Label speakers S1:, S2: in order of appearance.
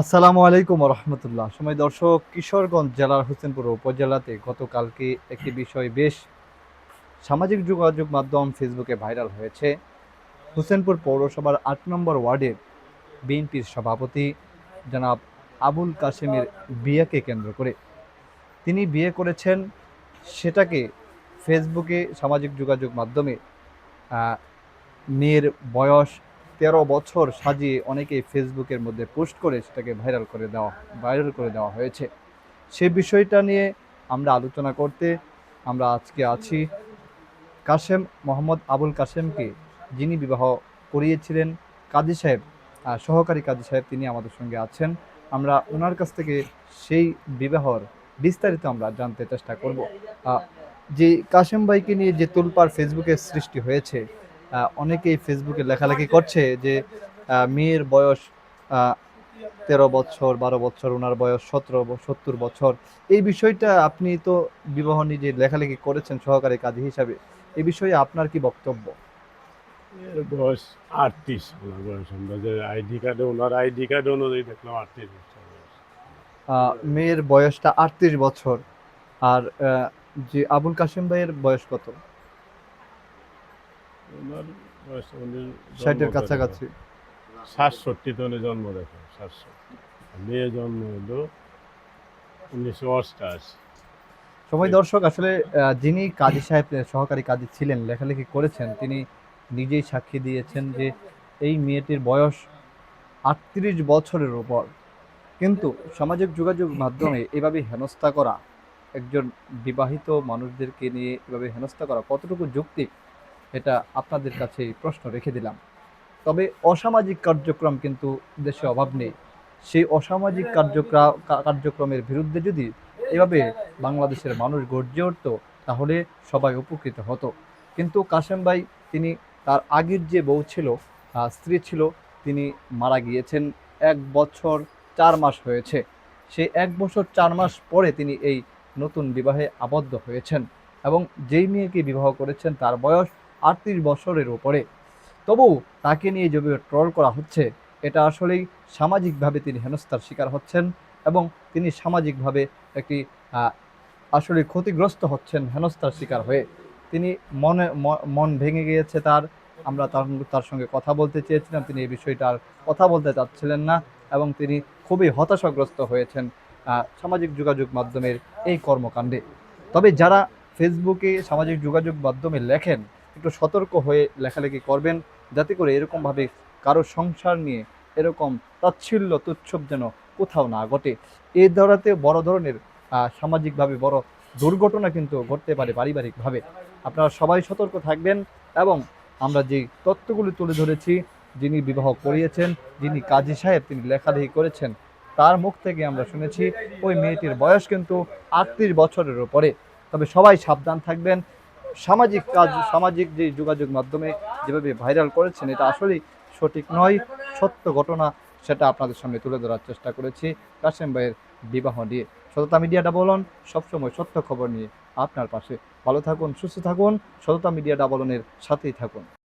S1: আসসালামু আলাইকুম রহমতুল্লাহ। সময় দর্শক, কিশোরগঞ্জ জেলার হোসেনপুর উপজেলাতে গতকালকে একটি বিষয় বেশ সামাজিক যোগাযোগ মাধ্যম ফেসবুকে ভাইরাল হয়েছে। হোসেনপুর পৌরসভার ৮ নম্বর ওয়ার্ডের বিএনপির সভাপতি জনাব আবুল কাশেমের বিয়েকে কেন্দ্র করে তিনি বিয়ে করেছেন, সেটাকে ফেসবুকে সামাজিক যোগাযোগ মাধ্যমে মেয়ের বয়স ১৩ বছর সাজিয়ে অনেকেই ফেসবুকের মধ্যে পোস্ট করে সেটাকে ভাইরাল করে দেওয়া হয়েছে। সে বিষয়টা নিয়ে আমরা আলোচনা করতে আমরা আজকে আছি কাশেম মোহাম্মদ আবুল কাশেমকে, যিনি বিবাহ করিয়েছিলেন কাজী সাহেব, সহকারী কাজী সাহেব, তিনি আমাদের সঙ্গে আছেন। আমরা ওনার কাছ থেকে সেই বিবাহর বিস্তারিত আমরা জানতে চেষ্টা করব। যে কাশেম ভাইকে নিয়ে যে তোলপাড় ফেসবুকে সৃষ্টি হয়েছে, অনেকেই ফেসবুকে লেখালেখি করছে যে মেয়ের বয়স ১৩ বছর, ১২ বছর, ওনার বয়স ৭০ বছর। এই বিষয়টা, আপনি তো বিবাহ নিজে লেখালেখি করেছেন সহকারী কাজী হিসাবে, এই বিষয়ে আপনার কি বক্তব্য?
S2: এর বয়স ৩৮। ওনার বয়স আমরা যে আইডি কার্ডে, ওনার আইডি কার্ড অনুযায়ী দেখলাম ৩৮ বছর বয়স।
S1: মেয়ের বয়সটা ৩৮ বছর। আর যে আবুল কাশেম ভাইয়ের বয়স কত?
S2: ওনার বয়স, উনি জন্ম
S1: ৬০-এর
S2: করে
S1: কাছাকাছি।
S2: ৬৭ উনি জন্ম দেখেন, ৬৭। মেয়ে জন্ম হলো ১৯৮৮।
S1: সময় দর্শক, আসলে যিনি কাজী সাহেব সহকারী কাজী ছিলেন, লেখালেখি করেছেন, তিনি নিজেই সাক্ষী দিয়েছেন যে এই মেয়েটির বয়স ৩৮ বছরের উপর। কিন্তু সামাজিক যোগাযোগ মাধ্যমে এভাবে হেনস্থা করা, একজন বিবাহিত মানুষদেরকে নিয়ে এভাবে হেনস্থা করা কতটুকু যৌক্তিক, এটা আপনাদের কাছে এই প্রশ্ন রেখে দিলাম। তবে অসামাজিক কার্যক্রম কিন্তু দেশে অভাব নেই। সেই অসামাজিক কার্যক্রমের বিরুদ্ধে যদি এভাবে বাংলাদেশের মানুষ গর্জে উঠত, তাহলে সবাই উপকৃত হতো। কিন্তু কাশেম ভাই, তিনি, তার আগের যে বউ ছিল, স্ত্রী ছিল, তিনি মারা গিয়েছেন। ১ বছর ৪ মাস হয়েছে। সেই ১ বছর ৪ মাস পরে তিনি এই নতুন বিবাহে আবদ্ধ হয়েছেন, এবং যেই মেয়েকে বিবাহ করেছেন তার বয়স ৩৮ বছরের উপরে। তবুও তাকে নিয়ে যেভাবে ট্রল করা হচ্ছে, এটা আসলেই সামাজিকভাবে তিনি হেনস্থার শিকার হচ্ছেন, এবং তিনি সামাজিকভাবে একটি আসলে ক্ষতিগ্রস্ত হচ্ছেন হেনস্থার শিকার হয়ে। তিনি মন ভেঙে গিয়েছে তার। আমরা তার সঙ্গে কথা বলতে চেয়েছিলাম, তিনি এই বিষয়টা আর কথা বলতে চাচ্ছিলেন না, এবং তিনি খুবই হতাশাগ্রস্ত হয়েছেন সামাজিক যোগাযোগ মাধ্যমের এই কর্মকাণ্ডে। তবে যারা ফেসবুকে সামাজিক যোগাযোগ মাধ্যমে লেখেন, একটু সতর্ক হয়ে লেখালেখি করবেন, যাতে করে এরকমভাবে কারো সংসার নিয়ে এরকম তাচ্ছিল্য তুচ্ছব যেন কোথাও না ঘটে। এই ধরাতে বড় ধরনের সামাজিকভাবে বড় দুর্ঘটনা কিন্তু ঘটতে পারে পারিবারিকভাবে। আপনারা সবাই সতর্ক থাকবেন। এবং আমরা যে তথ্যগুলি তুলে ধরেছি, যিনি বিবাহ করিয়েছেন, যিনি কাজী সাহেব, তিনি লেখালেখি করেছেন, তার মুখ থেকে আমরা শুনেছি ওই মেয়েটির বয়স কিন্তু ৩৮ বছরের উপরে। তবে সবাই সাবধান থাকবেন। সামাজিক যে যোগাযোগ মাধ্যমে যেভাবে ভাইরাল করেছেন, এটা আসলেই সঠিক নয়। সত্য ঘটনা, সেটা আপনাদের সামনে তুলে ধরার চেষ্টা করেছি কাশেম ভাইয়ের বিবাহ নিয়ে। সততা মিডিয়া ডাবলন সবসময় সত্য খবর নিয়ে আপনার পাশে। ভালো থাকুন, সুস্থ থাকুন, সততা মিডিয়া ডাবলনের সাথেই থাকুন।